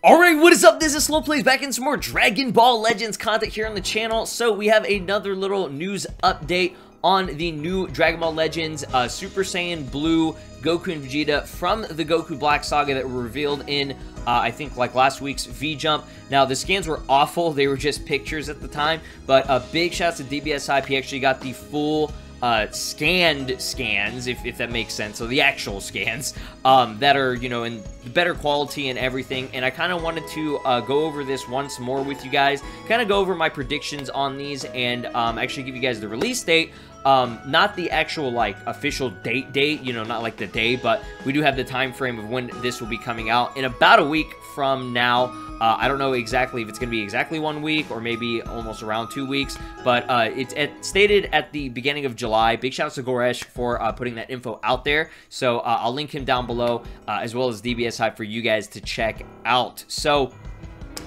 Alright, what is up? This is SLOplays back in some more Dragon Ball Legends content here on the channel. So we have another little news update on the new Dragon Ball Legends Super Saiyan Blue Goku and Vegeta from the Goku Black Saga that were revealed in, I think, like last week's V-Jump. Now, the scans were awful. They were just pictures at the time, but big shouts to DBS Hype. He actually got the full scanned scans, if that makes sense. So the actual scans that are, you know, in better quality and everything. And I kind of wanted to go over this once more with you guys, kind of go over my predictions on these, and actually give you guys the release date. Not the actual, like, official date, you know, not like the day, but we do have the time frame of when this will be coming out in about a week from now. I don't know exactly if it's going to be exactly 1 week or maybe almost around 2 weeks, but it's stated at the beginning of July. Big shout out to Goresh for putting that info out there. So I'll link him down below, as well as DBS Hype for you guys to check out. So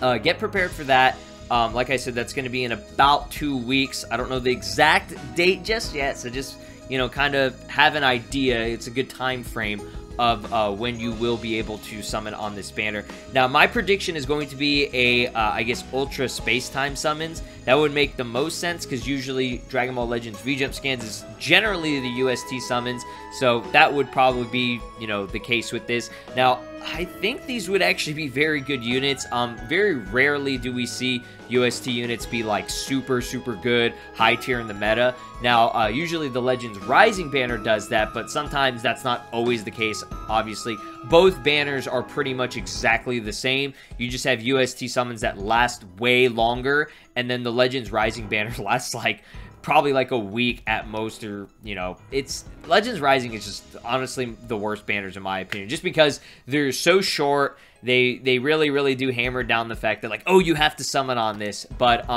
get prepared for that. Like I said, that's going to be in about 2 weeks. I don't know the exact date just yet, so just, you know, kind of have an idea. It's a good time frame of when you will be able to summon on this banner. Now, my prediction is going to be a, I guess, Ultra Space-Time summons. That would make the most sense, because usually Dragon Ball Legends V-Jump scans is generally the UST summons, so that would probably be, you know, the case with this. Now, I think these would actually be very good units. Very rarely do we see UST units be like super good, high tier in the meta. Now, usually the Legends Rising banner does that, but sometimes that's not always the case, obviously. Both banners are pretty much exactly the same. You just have UST summons that last way longer, and then the Legends Rising banner lasts like probably like a week at most, or, you know, it's Legends Rising is just honestly the worst banners in my opinion, just because they're so short. They really do hammer down the fact that, like, oh, you have to summon on this, but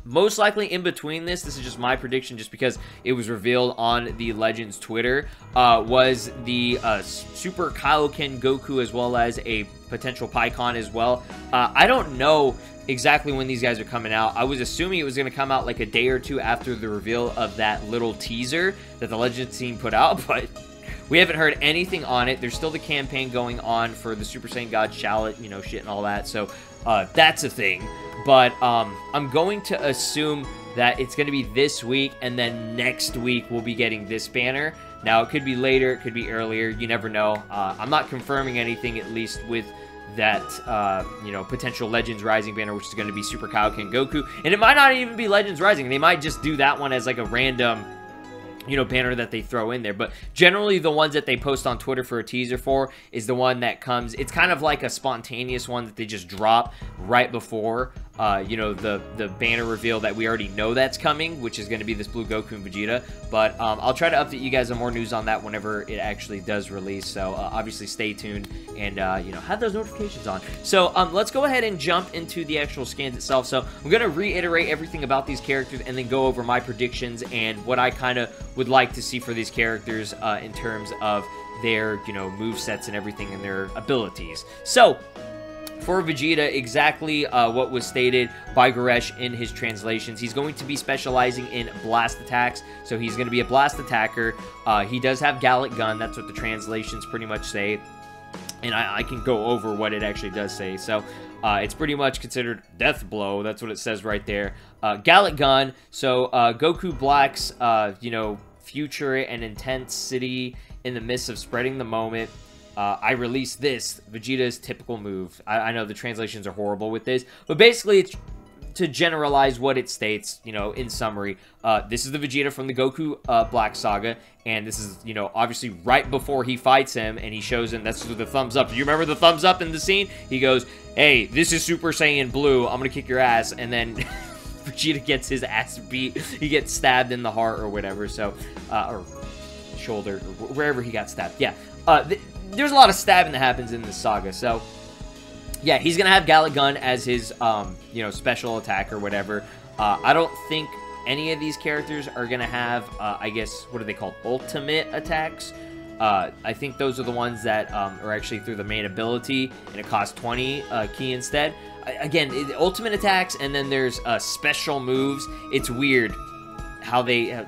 most likely in between this is just my prediction, just because it was revealed on the Legends Twitter, was the Super Kaioken Goku, as well as a potential Pikkon as well. I don't know exactly when these guys are coming out. I was assuming it was going to come out like a day or two after the reveal of that little teaser that the Legends team put out, but we haven't heard anything on it. There's still the campaign going on for the Super Saiyan God Shallot, you know, shit and all that, so that's a thing. But I'm going to assume that it's going to be this week, and then next week we'll be getting this banner. Now, it could be later, it could be earlier, you never know. I'm not confirming anything, at least with that, you know, potential Legends Rising banner, which is going to be Super Kaioken Goku. And it might not even be Legends Rising. They might just do that one as like a random, you know, banner that they throw in there. But generally the ones that they post on Twitter for a teaser for is the one that comes, it's kind of like a spontaneous one that they just drop right before, you know, the banner reveal that we already know that's coming, which is going to be this Blue Goku and Vegeta. But I'll try to update you guys on more news on that whenever it actually does release. So obviously stay tuned and, you know, have those notifications on. So let's go ahead and jump into the actual scans itself. So I'm going to reiterate everything about these characters and then go over my predictions and what I kind of would like to see for these characters in terms of their, you know, movesets and everything and their abilities. So for Vegeta, exactly what was stated by Goresh in his translations. He's going to be specializing in blast attacks, so he's going to be a blast attacker. He does have Gallic Gun. That's what the translations pretty much say, and I can go over what it actually does say. So it's pretty much considered Death Blow. That's what it says right there. Gallic Gun, so Goku Black's, you know, future and intensity in the midst of spreading the moment. I released this, Vegeta's typical move. I know the translations are horrible with this, but basically it's to generalize what it states, you know, in summary. This is the Vegeta from the Goku Black Saga, and this is, you know, obviously right before he fights him, and he shows him, that's the thumbs up. Do you remember the thumbs up in the scene? He goes, hey, this is Super Saiyan Blue, I'm gonna kick your ass, and then Vegeta gets his ass beat. He gets stabbed in the heart or whatever, so, or shoulder, or wherever he got stabbed. Yeah, there's a lot of stabbing that happens in this saga, so yeah, he's gonna have Gallic Gun as his, you know, special attack or whatever. I don't think any of these characters are gonna have, I guess, what are they called? Ultimate attacks. I think those are the ones that are actually through the main ability, and it costs 20 key instead. Again, ultimate attacks, and then there's special moves. It's weird. how they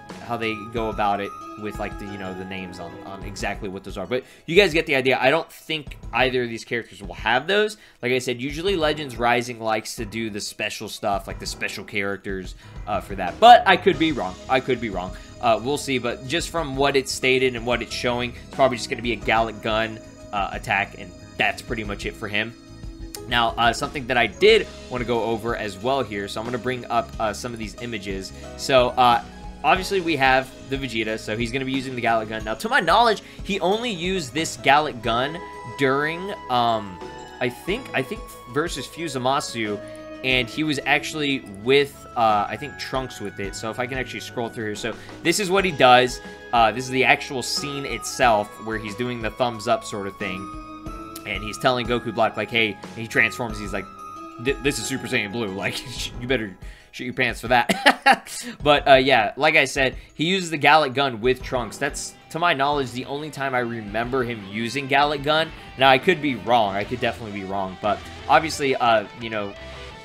go about it with like the, you know, the names on exactly what those are. But you guys get the idea. I don't think either of these characters will have those. Like I said, usually Legends Rising likes to do the special stuff, like the special characters for that. But I could be wrong. I could be wrong. We'll see. But just from what it's stated and what it's showing, it's probably just going to be a Gallic Gun attack, and that's pretty much it for him. Now, something that I did want to go over as well here, so I'm going to bring up some of these images. So, obviously, we have the Vegeta, so he's going to be using the Gallic Gun. Now, to my knowledge, he only used this Gallic Gun during, I think versus Fusamasu, and he was actually with, I think, Trunks with it. So, if I can actually scroll through here. So, this is what he does. This is the actual scene itself, where he's doing the thumbs up sort of thing. And he's telling Goku Black, like, hey, and he transforms. He's like, this is Super Saiyan Blue. Like, you better shit your pants for that. But, yeah, like I said, he uses the Gallic Gun with Trunks. That's, to my knowledge, the only time I remember him using Gallic Gun. Now, I could be wrong. I could definitely be wrong. But, obviously, you know,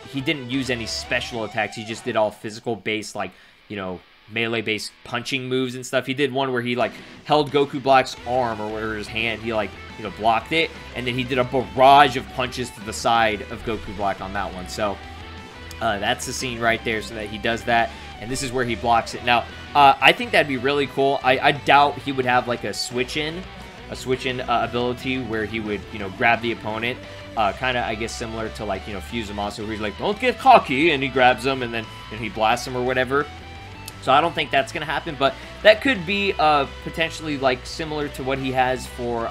he didn't use any special attacks. He just did all physical-based, like, you know, melee-based punching moves and stuff. He did one where he, like, held Goku Black's arm or his hand. He, like, you know, blocked it. And then he did a barrage of punches to the side of Goku Black on that one. So, that's the scene right there, so that he does that. And this is where he blocks it. Now, I think that'd be really cool. I doubt he would have, like, a switch-in ability where he would, you know, grab the opponent. Kind of, I guess, similar to, like, you know, Fusamasu, where he's like, don't get cocky, and he grabs him, and then he blasts him or whatever. So I don't think that's going to happen, but that could be potentially, like, similar to what he has for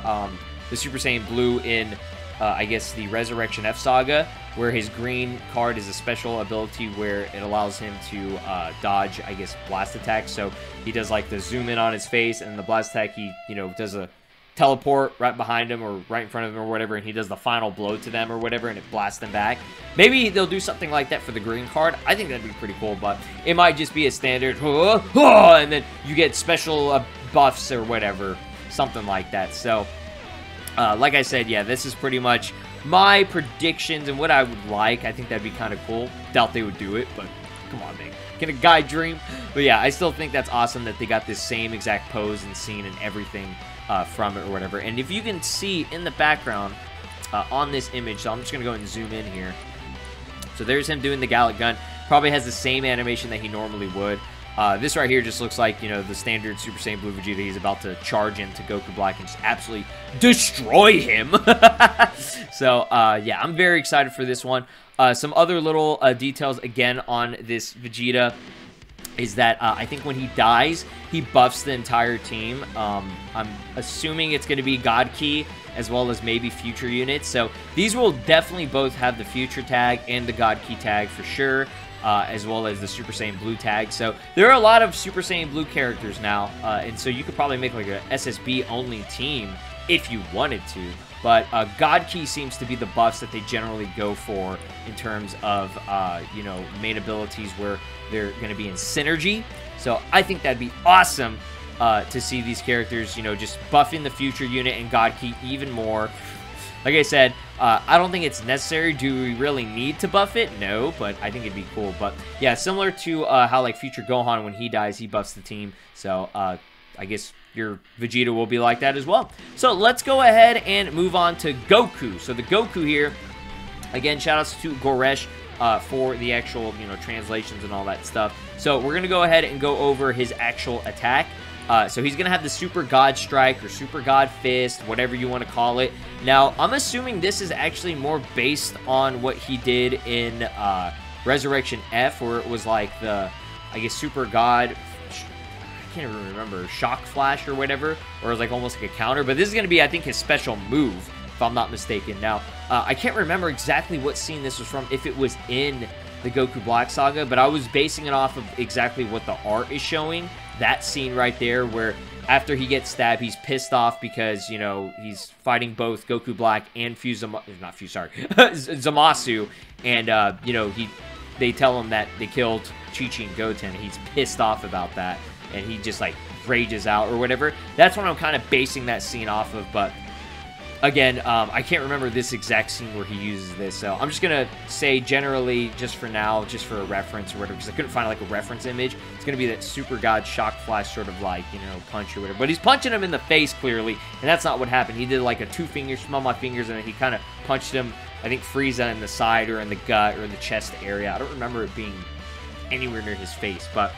the Super Saiyan Blue in, I guess, the Resurrection F Saga, where his green card is a special ability where it allows him to dodge, I guess, blast attacks. So he does, like, the zoom in on his face, and the blast attack, he, you know, does a teleport right behind him or right in front of him or whatever, and he does the final blow to them or whatever, and it blasts them back. Maybe they'll do something like that for the green card. I think that'd be pretty cool, but it might just be a standard, and then you get special buffs or whatever, something like that. So, like I said, yeah, this is pretty much my predictions and what I would like. I think that'd be kind of cool. Doubt they would do it, but come on, man. Can a guy dream? But yeah, I still think that's awesome that they got this same exact pose and scene and everything from it or whatever. And if you can see in the background on this image, so I'm just going to go and zoom in here. So there's him doing the Gallic Gun. Probably has the same animation that he normally would. This right here just looks like, you know, the standard Super Saiyan Blue Vegeta. He's about to charge into Goku Black and just absolutely destroy him. So, yeah, I'm very excited for this one. Some other little details, again, on this Vegeta is that I think when he dies, he buffs the entire team. I'm assuming it's going to be God Ki as well as maybe future units. So these will definitely both have the future tag and the God Ki tag for sure, as well as the Super Saiyan Blue tag. So there are a lot of Super Saiyan Blue characters now, and so you could probably make like a SSB only team if you wanted to. But God Ki seems to be the buffs that they generally go for in terms of, you know, main abilities where they're going to be in synergy. So I think that'd be awesome to see these characters, you know, just buffing the future unit and God Ki even more. Like I said, I don't think it's necessary. Do we really need to buff it? No, but I think it'd be cool. But yeah, similar to how like future Gohan, when he dies, he buffs the team. So I guess your Vegeta will be like that as well. So let's go ahead and move on to Goku. So the Goku here, again, shout outs to Goresh for the actual, you know, translations and all that stuff. So we're going to go ahead and go over his actual attack. So he's going to have the Super God Strike or Super God Fist, whatever you want to call it. Now, I'm assuming this is actually more based on what he did in Resurrection F, where it was like the, I guess, Super God, I can't even remember, Shock Flash or whatever, or it was like almost like a counter. But this is going to be, I think, his special move, if I'm not mistaken. Now, I can't remember exactly what scene this was from, if it was in the Goku Black Saga, but I was basing it off of exactly what the art is showing. That scene right there where after he gets stabbed, he's pissed off because, you know, he's fighting both Goku Black and Zamasu, and, you know, they tell him that they killed Chi-Chi and Goten, and he's pissed off about that, and he just, like, rages out or whatever. That's what I'm kind of basing that scene off of, but again, I can't remember this exact scene where he uses this, so I'm just gonna say generally, just for now, just for a reference or whatever, because I couldn't find like a reference image. It's gonna be that Super God Shock Flash sort of like, you know, punch or whatever. But he's punching him in the face clearly, and that's not what happened. He did like a 2 fingers, smell my fingers, and then he kind of punched him, I think Frieza in the side or in the gut or in the chest area. I don't remember it being anywhere near his face, but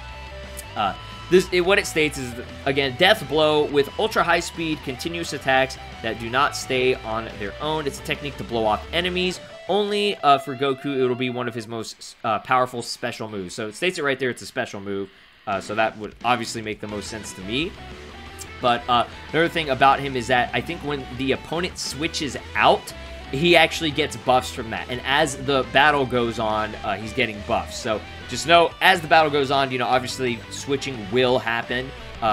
what it states is, again, death blow with ultra high speed, continuous attacks that do not stay on their own. It's a technique to blow off enemies. Only for Goku, it'll be one of his most powerful special moves. So it states it right there, it's a special move. So that would obviously make the most sense to me. But another thing about him is that I think when the opponent switches out, he actually gets buffs from that. And as the battle goes on, he's getting buffs. So just know, as the battle goes on, you know, obviously switching will happen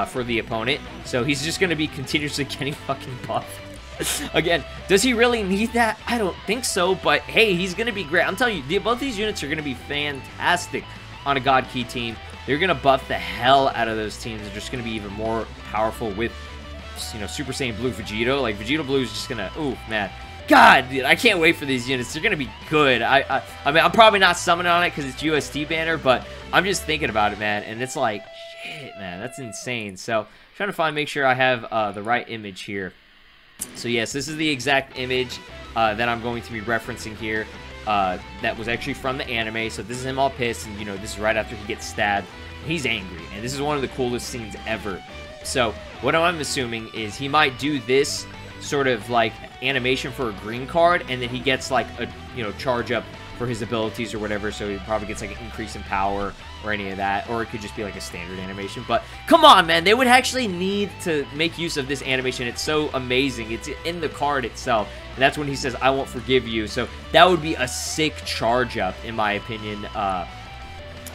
for the opponent. So he's just going to be continuously getting fucking buffed. Again, does he really need that? I don't think so, but hey, he's going to be great. I'm telling you, both these units are going to be fantastic on a God Key team. They're going to buff the hell out of those teams. They're just going to be even more powerful with, you know, Super Saiyan Blue Vegito. Like, Vegito Blue is just going to, ooh, man. God, dude, I can't wait for these units. They're going to be good. I mean, I'm probably not summoning on it because it's UST banner, but I'm just thinking about it, man. And it's like, shit, man, that's insane. So, trying to make sure I have the right image here. So, yes, this is the exact image that I'm going to be referencing here. That was actually from the anime. So, this is him all pissed. And, you know, this is right after he gets stabbed. He's angry. And this is one of the coolest scenes ever. So, what I'm assuming is he might do this sort of like animation for a green card, and then he gets like a, you know, charge up for his abilities or whatever, so he probably gets like an increase in power or any of that, or it could just be like a standard animation. But come on, man, they would actually need to make use of this animation. It's so amazing. It's in the card itself, and that's when he says, I won't forgive you. So that would be a sick charge up, in my opinion.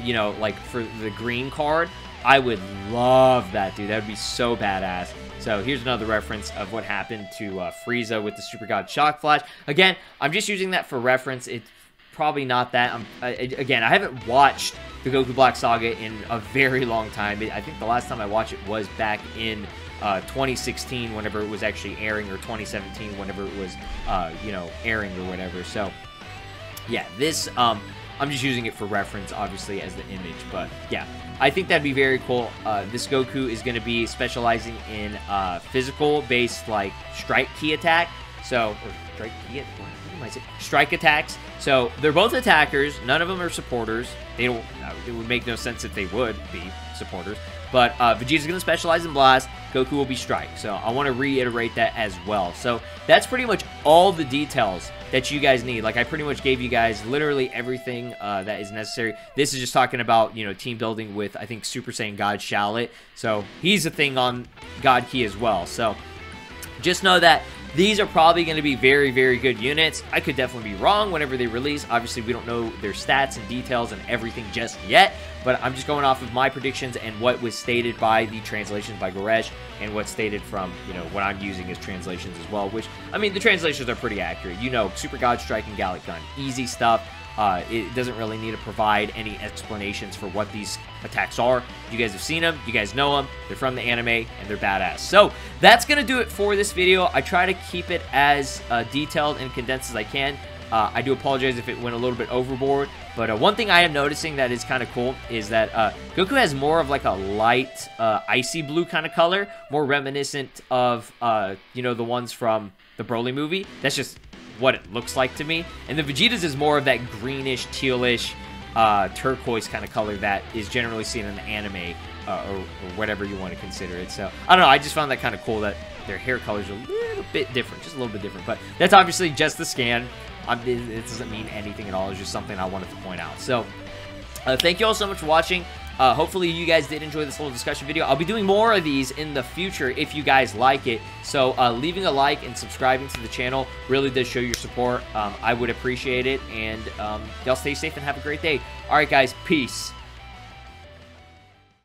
You know, like for the green card, I would love that, dude. That would be so badass. So here's another reference of what happened to Frieza with the Super God Shock Flash. Again, I'm just using that for reference. It's probably not that. Again, I haven't watched the Goku Black Saga in a very long time. I think the last time I watched it was back in 2016, whenever it was actually airing, or 2017, whenever it was, you know, airing or whatever. So, yeah, this, I'm just using it for reference, obviously, as the image. But, yeah, I think that'd be very cool. This Goku is going to be specializing in physical-based, like, strike key attack. So, or strike key, what am I saying? Strike attacks. So, they're both attackers. None of them are supporters. They don't, it would make no sense if they would be supporters. But Vegeta's going to specialize in Blast. Goku will be Strike. So I want to reiterate that as well. So that's pretty much all the details that you guys need. Like, I pretty much gave you guys literally everything that is necessary. This is just talking about, you know, team building with, I think, Super Saiyan God Shallot. So he's a thing on God Key as well. So just know that these are probably going to be very, very good units. I could definitely be wrong whenever they release. Obviously, we don't know their stats and details and everything just yet, but I'm just going off of my predictions and what was stated by the translations by Goresh and what's stated from, you know, what I'm using as translations as well, which, I mean, the translations are pretty accurate. You know, Super God Strike and Gallic Gun, easy stuff. It doesn't really need to provide any explanations for what these attacks are. You guys have seen them. You guys know them. They're from the anime, and they're badass. So that's going to do it for this video. I try to keep it as detailed and condensed as I can. I do apologize if it went a little bit overboard. But one thing I am noticing that is kind of cool is that Goku has more of like a light icy blue kind of color, more reminiscent of, you know, the ones from the Broly movie. That's just what it looks like to me. And the Vegeta's is more of that greenish, tealish, turquoise kind of color that is generally seen in the anime, or whatever you want to consider it. So, I don't know, I just found that kind of cool that their hair colors are a little bit different, just a little bit different. But that's obviously just the scan. It doesn't mean anything at all. It's just something I wanted to point out. So, thank you all so much for watching. Hopefully you guys did enjoy this little discussion video. I'll be doing more of these in the future if you guys like it. So leaving a like and subscribing to the channel really does show your support. I would appreciate it. And y'all stay safe and have a great day. All right, guys. Peace.